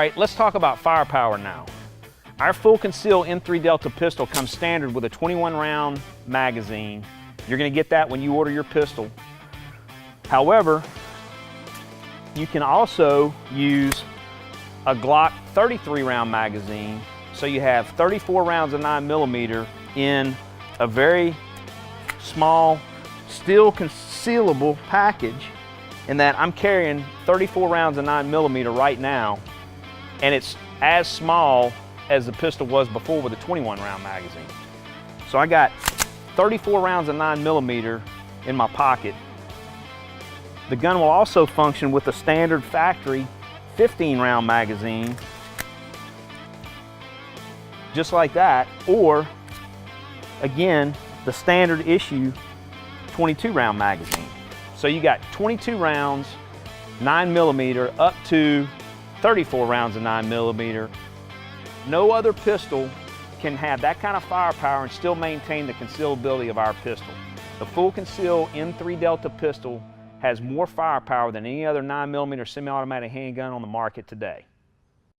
right, let's talk about firepower now. Our full conceal M3 Delta pistol comes standard with a 21 round magazine. You're gonna get that when you order your pistol. However, you can also use a Glock 33 round magazine. So you have 34 rounds of 9mm in a very small, still concealable package, in that I'm carrying 34 rounds of 9mm right now, and it's as small as the pistol was before with a 21 round magazine. So I got 34 rounds of 9mm in my pocket. The gun will also function with a standard factory 15 round magazine, just like that, or again, the standard issue 22 round magazine. So you got 22 rounds, 9mm, up to 34 rounds of 9mm. No other pistol can have that kind of firepower and still maintain the concealability of our pistol. The full conceal M3 Delta pistol has more firepower than any other 9mm semi-automatic handgun on the market today.